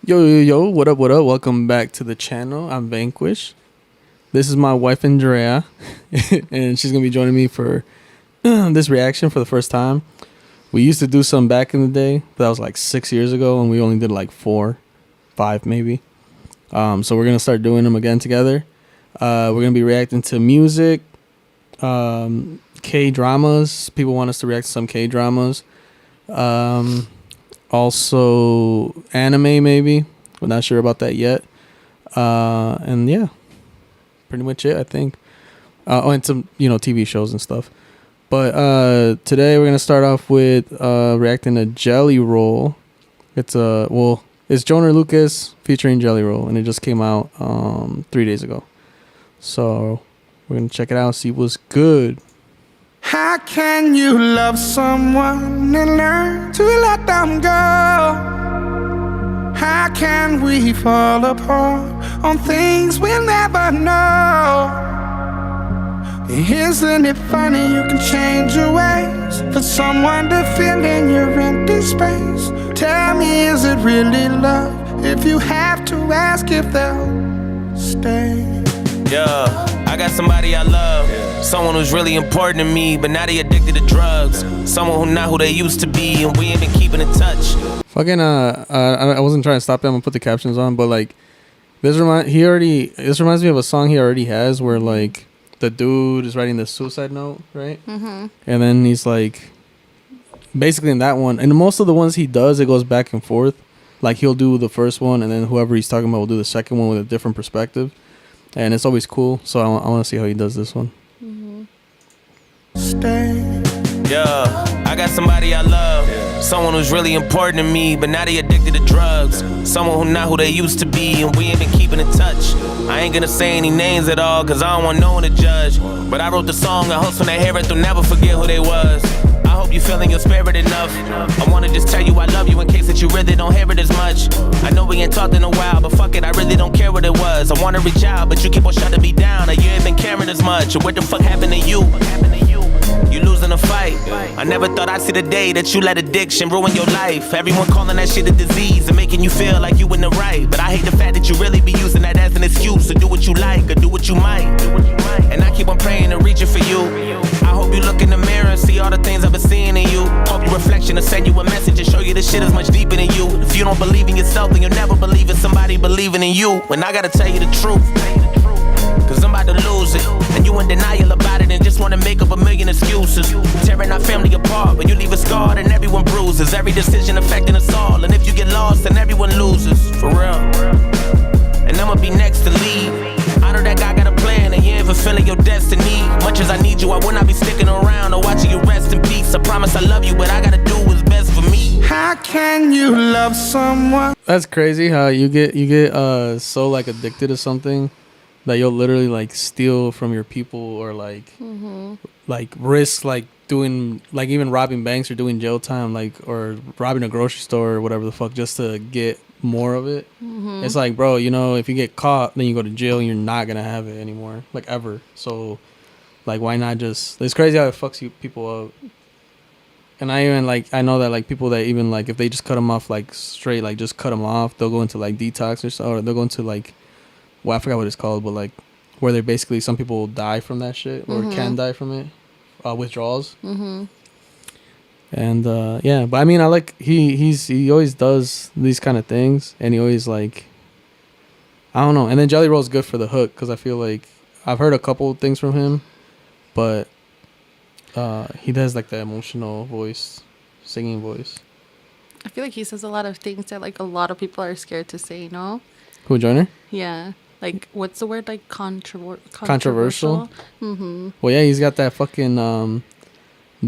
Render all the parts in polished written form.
Yo, what up, Welcome back to the channel. I'm Vanquish. This is my wife, Andrea, and she's going to be joining me for this reaction for the first time. We used to do some back in the day, but that was like 6 years ago, and we only did like 4, 5 maybe. So we're going to start doing them again together. We're going to be reacting to music, K-dramas. People want us to react to some K-dramas. Also anime maybe. We're not sure about that yet. And yeah, pretty much it, I think. And some, TV shows and stuff. But today we're gonna start off with reacting to Jelly Roll. It's Joyner Lucas featuring Jelly Roll, and it just came out 3 days ago. So we're gonna check it out and see what's good. How can you love someone and learn to let them go? How can we fall apart on things we'll never know? Isn't it funny you can change your ways for someone to fill in your empty space? Tell me, is it really love if you have to ask if they'll stay? Yeah, I got somebody I love, someone who's really important to me, but now they addicted to drugs. Someone who not who they used to be, and we ain't been keeping in touch. Fucking I wasn't trying to stop him. I'm gonna put the captions on, but like this reminds me of a song he already has where like the dude is writing the suicide note, right? Mm-hmm. And then he's like, basically in that one, and most of the ones he does, it goes back and forth. Like he'll do the first one, and then whoever he's talking about will do the second one with a different perspective. And it's always cool, so I want to see how he does this one. Mm-hmm. Yeah, I got somebody I love, someone who's really important to me, but now they addicted to drugs. Someone who not who they used to be, and we ain't been keeping in touch. I ain't gonna say any names at all, cause I don't want no one to judge. But I wrote the song, I hope when they hear it, they'll never forget who they was. I hope you feeling your spirit enough. I wanna just tell you I love you in case that you really don't hear it as much. I know we ain't talked in a while, but fuck it, I really don't care what it was. I wanna reach out, but you keep on shutting me down, and you ain't been caring as much. What the fuck happened to you? You losing a fight. I never thought I'd see the day that you let addiction ruin your life. Everyone calling that shit a disease and making you feel like you in the right. But I hate the fact that you really be using that as an excuse to do what you like or do what you might. And I keep on praying and reaching for you. I hope you look in the mirror and see all the things I've been seeing in you. Hope your reflection will send you a message and show you this shit is much deeper than you. If you don't believe in yourself, then you'll never believe in somebody believing in you. And I gotta tell you the truth, cause I'm about to lose it, and you in denial about it and just wanna make up a million excuses. Tearing our family apart, but you leave us scarred and everyone bruises. Every decision affecting us all, and if you get lost, then everyone loses. For real. And I'ma be next to leave. I know that God got a plan, and you ain't fulfilling your destiny. Much as I need you, I will not be sticking around or watching you rest in peace. I promise I love you, but I gotta do what's best for me. How can you love someone? That's crazy how you get so like addicted to something that you'll literally like steal from your people, or like like risk like doing like even robbing banks or doing jail time, like, or robbing a grocery store or whatever the fuck, just to get more of it. It's like, bro, if you get caught, then you go to jail and you're not gonna have it anymore, like, ever. So like, why not just, it's crazy how it fucks people up. And I know that like people that even like if they just cut them off like straight, like just cut them off, they'll go into like detox or so, or they'll go into like, well, I forgot what it's called, but like where they're basically, some people die from that shit, or can die from it, withdrawals. And yeah, but I mean, I like he always does these kind of things, and he always like, I don't know. And then Jelly Roll's good for the hook, because I feel like I've heard a couple things from him, but he does like the emotional voice, singing voice. I feel like he says a lot of things that like a lot of people are scared to say, no? Who, Joyner? Yeah. Like, what's the word? Like, controversial? Well, yeah, he's got that fucking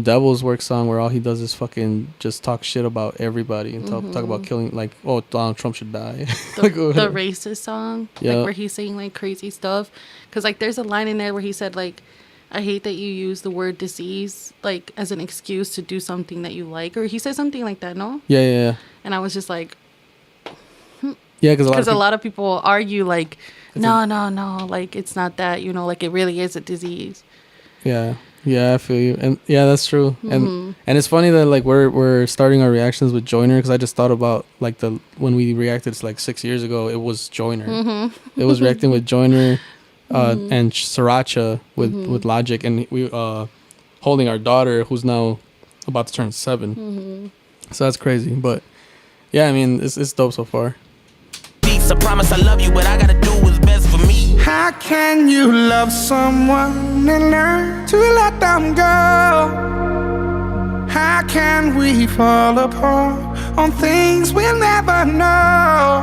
Devil's Work song where all he does is fucking just talk shit about everybody and talk about killing, like, oh, Donald Trump should die. The racist song? Yeah. Like, where he's saying, like, crazy stuff. Because, like, there's a line in there where he said, like, I hate that you use the word disease, like, as an excuse to do something that you like. Or he said something like that, no? Yeah. And I was just like... Yeah, because a lot of people argue, like, no, like, it's not that, like, it really is a disease. Yeah. Yeah, I feel you, and yeah, that's true. And it's funny that like we're starting our reactions with Joyner, because I just thought about like when we reacted like 6 years ago, it was Joyner. It was reacting with Joyner, and Sriracha with Logic, and we holding our daughter who's now about to turn 7. So that's crazy, but yeah, I mean it's dope so far. I promise I love you, but I gotta do what's best for me. How can you love someone and learn to let them go? How can we fall apart on things we'll never know?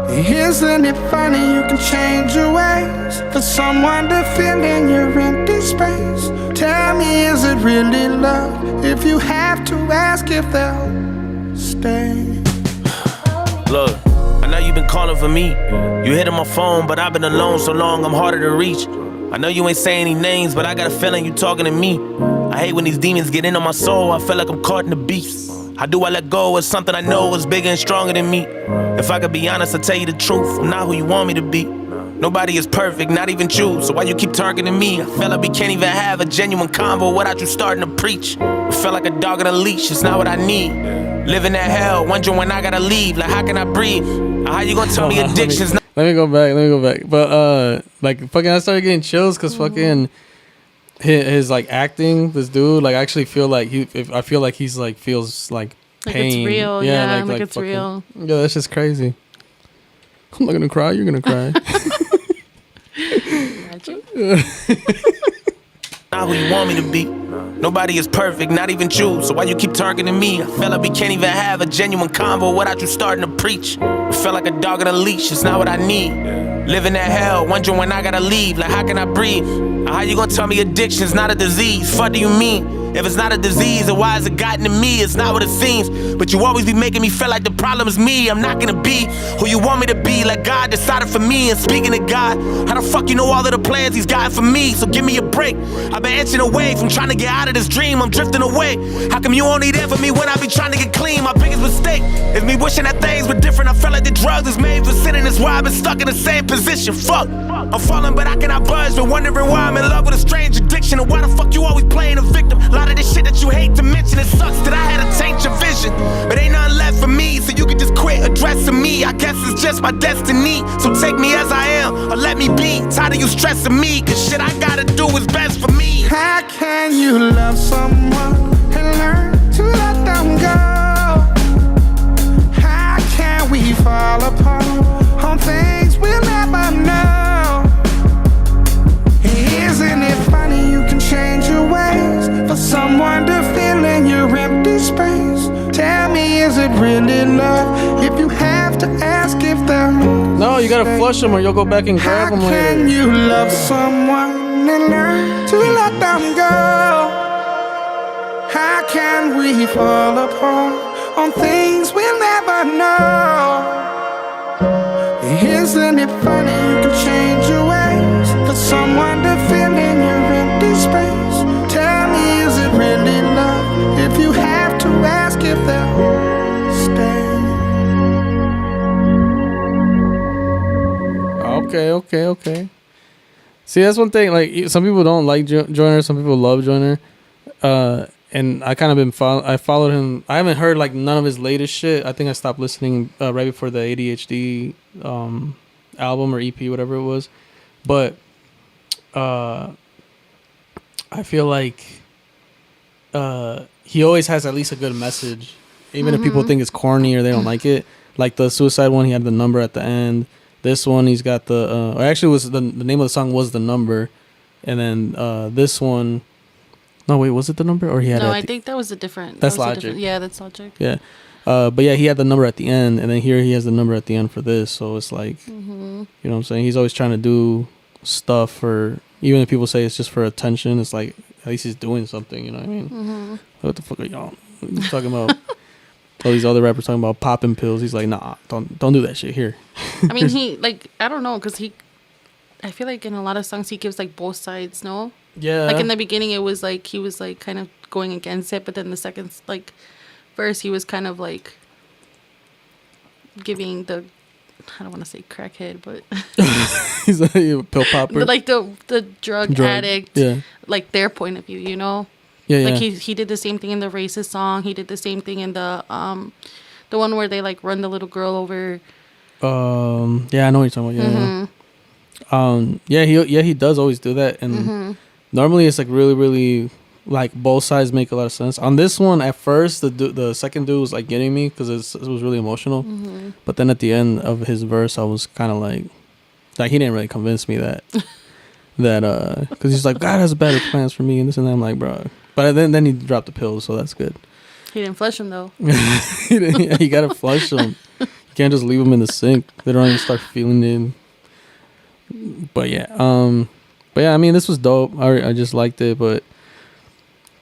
Isn't it funny you can change your ways for someone to fill in your empty space? Tell me, is it really love if you have to ask if they'll stay? Look, I know you've been calling for me. You hitting my phone, but I've been alone so long I'm harder to reach. I know you ain't saying any names, but I got a feeling you talking to me. I hate when these demons get in on my soul. I feel like I'm caught in the beast. How do I let go of something I know is bigger and stronger than me? If I could be honest, I'll tell you the truth. I'm not who you want me to be. Nobody is perfect, not even you. So why you keep targeting me? I feel like we can't even have a genuine convo without you starting to preach. I feel like a dog on a leash, it's not what I need. Living that hell, wondering when I gotta leave. Like, how can I breathe? How you gonna tell me addiction's not... Let me go back. But like fucking, I started getting chills because fucking his like acting. This dude, like, I actually feel like I feel like he's like feels like pain. Like it's real. Yeah, like it's fucking, real. Yeah, that's just crazy. I'm not gonna cry. You're gonna cry. Not who you want me to be. Nobody is perfect, not even you. So why you keep targeting me? I feel like we can't even have a genuine convo without you starting to preach. I feel like a dog on a leash, it's not what I need. Living that hell, wondering when I gotta leave. Like, how can I breathe? How you gonna tell me addiction's not a disease? Fuck do you mean? If it's not a disease, then why has it gotten to me? It's not what it seems. But you always be making me feel like the problem is me. I'm not gonna be who you want me to be. Like God decided for me. And speaking of God, how the fuck you know all of the plans he's got for me? So give me a break. I've been inching away from trying to get out of this dream. I'm drifting away. How come you only there for me when I be trying to get clean? My biggest mistake is me wishing that things were different. I felt like the drugs is made for sinning. That's why I've been stuck in the same position. Fuck, I'm falling but I cannot budge. Been wondering why I'm in love with a strange addiction. And why the fuck you always playing a victim? A lot of this shit that you hate to mention, it sucks that I had to taint your vision. But ain't nothing left for me, so you can just quit addressing me. I guess it's just my destiny. So take me as I am, or let me be. Tired of you stressing me, cause shit I gotta do is best for me. How can you love someone and learn to let them go? How can we fall apart on things we'll never know? Isn't it funny you can change your ways for someone to fill in your empty space? Tell me, is it really love if you have to ask if they're... No, you gotta flush them or you'll go back and grab them later. How can you love someone and learn to let them go? How can we fall apart on things we'll never know? Isn't it funny you can change your ways for someone to fill in your empty space? Tell me, is it really love if you have to ask if they'll stay? Okay. See, that's one thing. Like, some people don't like Joyner, some people love Joyner. And I kind of been I followed him. I haven't heard like none of his latest shit. I think I stopped listening right before the ADHD album or EP, whatever it was. But I feel like he always has at least a good message, even if people think it's corny or they don't like it. Like the Suicide one, he had the number at the end. This one, he's got the actually was the name of the song was The Number, and then this one. No, wait, was it The Number or he had? No, I think that was a different. That's Logic. Yeah, that's Logic. Yeah, but yeah, he had the number at the end, and then here he has the number at the end for this. So it's like, you know what I'm saying? He's always trying to do stuff for, even if people say it's just for attention, it's like at least he's doing something. You know what I mean? What the fuck are y'all talking about? All these other rappers talking about popping pills. He's like, nah, don't do that shit here. I mean, he like, I don't know, because I feel like in a lot of songs he gives like both sides. No. Yeah. Like in the beginning, it was like he was like kind of going against it, but then the second like verse, he was kind of like giving the I don't want to say crackhead, but He's a pill popper. like the drug addict, Yeah. like their point of view, you know. Yeah, Like yeah. he did the same thing in the racist song. He did the same thing in the one where they like run the little girl over. Yeah, I know what you're talking about. Yeah, he does always do that, and normally it's like really, really like both sides make a lot of sense. On this one, at first, the second dude was like getting me because it was really emotional, but then at the end of his verse, I was kind of like he didn't really convince me that because he's like, God has better plans for me and this and that. I'm like, bro, but then he dropped the pills, so that's good. He didn't flush him though. You gotta flush them. You can't just leave them in the sink. They don't even start feeling it. But yeah, I mean, this was dope. I just liked it, but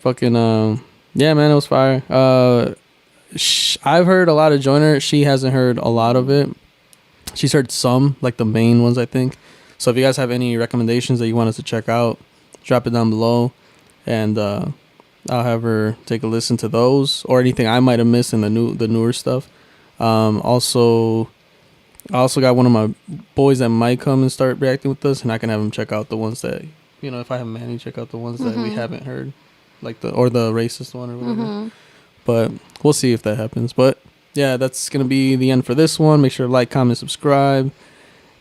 fucking yeah, man, it was fire. I've heard a lot of Joyner. She hasn't heard a lot of it. She's heard some, like the main ones, I think. So if you guys have any recommendations that you want us to check out, drop it down below, and I'll have her take a listen to those or anything I might have missed in the newer stuff. I also got one of my boys that might come and start reacting with us, and I can have him check out the ones that, you know, if I have Manny check out the ones that we haven't heard, like the racist one or whatever. But we'll see if that happens. But yeah, that's gonna be the end for this one. Make sure to like, comment, subscribe,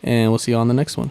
and we'll see you on the next one.